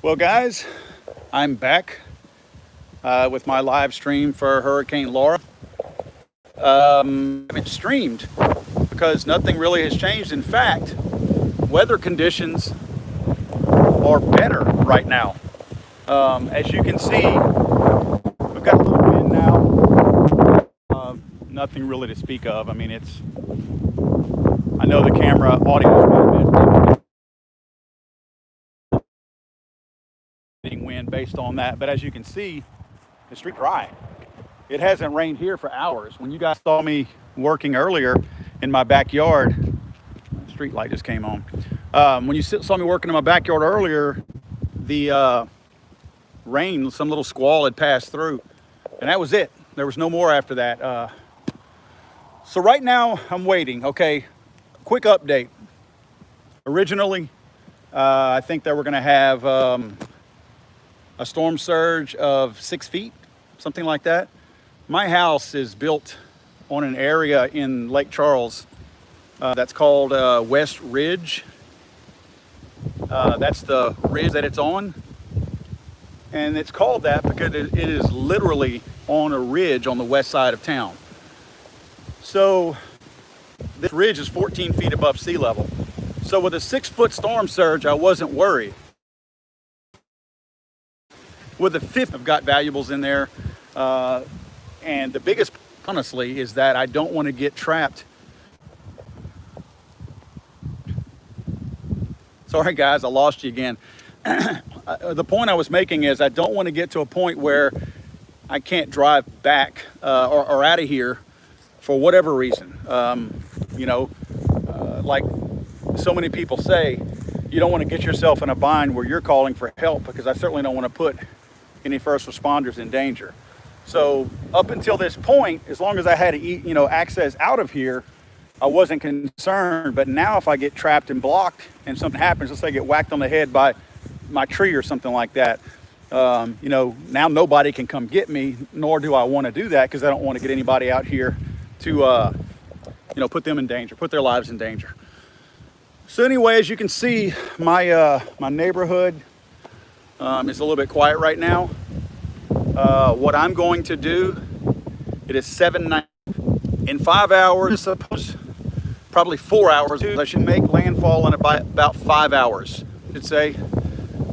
Well, guys, I'm back with my live stream for Hurricane Laura. I haven't streamed because nothing really has changed. In fact, weather conditions are better right now. As you can see, we've got a little wind now. Nothing really to speak of. I mean, I know the camera audio is going to be wind based on that, but as you can see, the street dry. It hasn't rained here for hours. When you guys saw me working earlier in my backyard, the street light just came on. When you saw me working in my backyard earlier, the rain, some little squall had passed through, and that was it. There was no more after that. So right now I'm waiting. Okay, quick update. Originally, I think they were going to have a storm surge of 6 feet, something like that. My house is built on an area in Lake Charles that's called West Ridge. That's the ridge that it's on. And it's called that because it is literally on a ridge on the west side of town. So this ridge is 14 feet above sea level. So with a 6-foot storm surge, I wasn't worried. With a fifth, I've got valuables in there. And the biggest, honestly, is that I don't want to get trapped. Sorry, guys, I lost you again. The point I was making is I don't want to get to a point where I can't drive back or out of here for whatever reason. Like so many people say, you don't want to get yourself in a bind where you're calling for help, because I certainly don't want to put any first responders in danger. So up until this point, as long as I had access out of here, I wasn't concerned. But now if I get trapped and blocked and something happens, let's say I get whacked on the head by my tree or something like that, now nobody can come get me, nor do I want to do that, because I don't want to get anybody out here to, put them in danger, put their lives in danger. So anyway, as you can see, my neighborhood is a little bit quiet right now. What I'm going to do, it is 7:09. In 5 hours, suppose probably 4 hours, I should make landfall in about 5 hours, I'd say.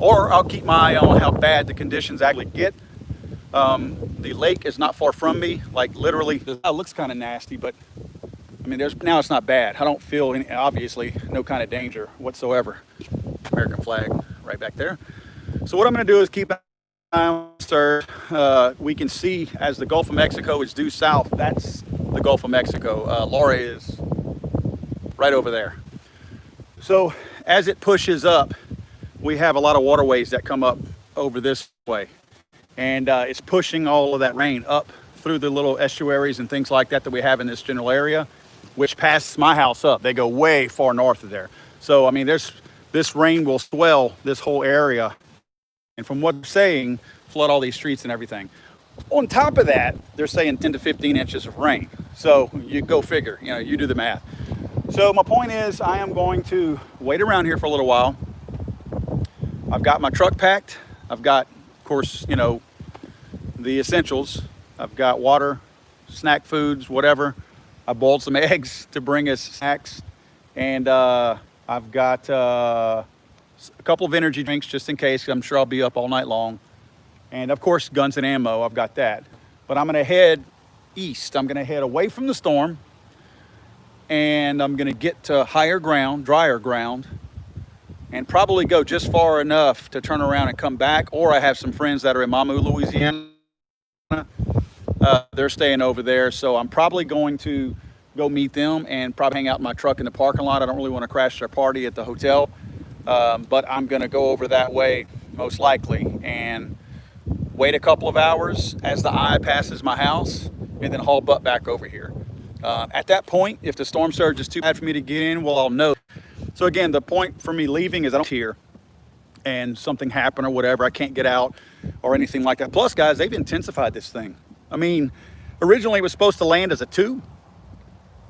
Or I'll keep my eye on how bad the conditions actually get. The lake is not far from me, like literally. It looks kind of nasty, but I mean, now it's not bad. I don't feel obviously no kind of danger whatsoever. American flag right back there. So what I'm going to do is keep an eye on surge. We can see as the Gulf of Mexico is due south. That's the Gulf of Mexico. Laura is right over there. So as it pushes up, we have a lot of waterways that come up over this way, and it's pushing all of that rain up through the little estuaries and things like that we have in this general area, which pass my house up. They go way far north of there. So I mean, this rain will swell this whole area, and from what they're saying, flood all these streets and everything. On top of that, they're saying 10 to 15 inches of rain. So you go figure, you do the math. So my point is, I am going to wait around here for a little while. I've got my truck packed. I've got, of course, the essentials. I've got water, snack foods, whatever. I boiled some eggs to bring us snacks. And I've got a couple of energy drinks just in case. I'm sure I'll be up all night long. And of course, guns and ammo, I've got that. But I'm gonna head east. I'm gonna head away from the storm. And I'm gonna get to higher ground, drier ground, and probably go just far enough to turn around and come back. Or I have some friends that are in Mamou, Louisiana. They're staying over there. So I'm probably going to go meet them and probably hang out in my truck in the parking lot. I don't really want to crash their party at the hotel. But I'm going to go over that way, most likely, and wait a couple of hours as the eye passes my house, and then haul butt back over here. At that point, if the storm surge is too bad for me to get in, well, I'll know. So again, the point for me leaving is I don't here and something happened or whatever, I can't get out or anything like that. Plus, guys, they've intensified this thing. I mean, originally it was supposed to land as a 2.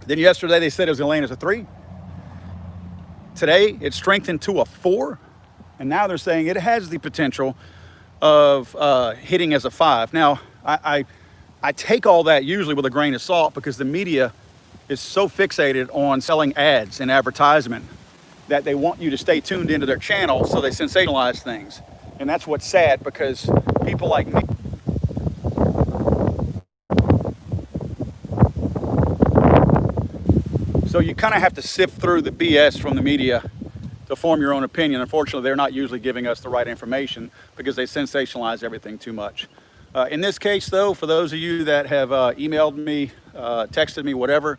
Then yesterday they said it was going to land as a 3. Today it's strengthened to a 4. And now they're saying it has the potential of hitting as a 5. Now, I take all that usually with a grain of salt because the media is so fixated on selling ads and advertisement that they want you to stay tuned into their channel, so they sensationalize things. And that's what's sad, because people like me, so you kind of have to sift through the BS from the media to form your own opinion. Unfortunately, they're not usually giving us the right information because they sensationalize everything too much. In this case, though, for those of you that have emailed me, texted me, whatever,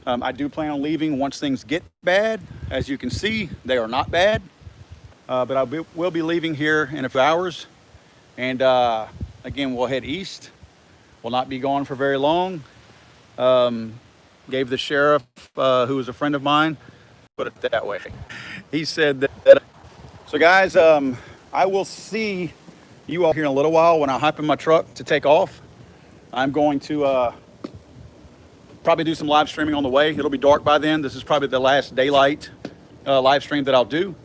I do plan on leaving once things get bad. As you can see, they are not bad, but we'll be leaving here in a few hours. And again, we'll head east. We'll not be gone for very long. Gave the sheriff, who was a friend of mine, put it that way. He said that, so guys, I will see you all here in a little while when I hop in my truck to take off. I'm going to probably do some live streaming on the way. It'll be dark by then. This is probably the last daylight live stream that I'll do,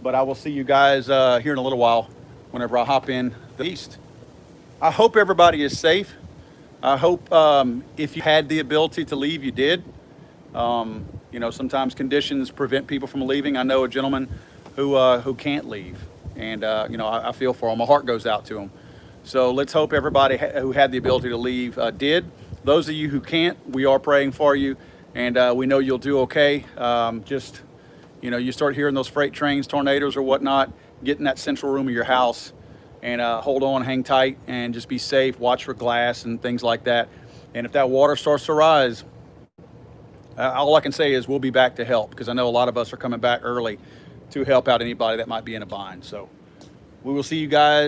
but I will see you guys here in a little while whenever I hop in the east. I hope everybody is safe. I hope if you had the ability to leave, you did. You know, sometimes conditions prevent people from leaving. I know a gentleman who can't leave, and you know, I feel for him. My heart goes out to him. So let's hope everybody who had the ability to leave did. Those of you who can't, we are praying for you, and we know you'll do okay. Just, you know, you start hearing those freight trains, tornadoes or whatnot, get in that central room of your house and hold on, hang tight, and just be safe. Watch for glass and things like that. And if that water starts to rise, all I can say is we'll be back to help, because I know a lot of us are coming back early to help out anybody that might be in a bind. So we will see you guys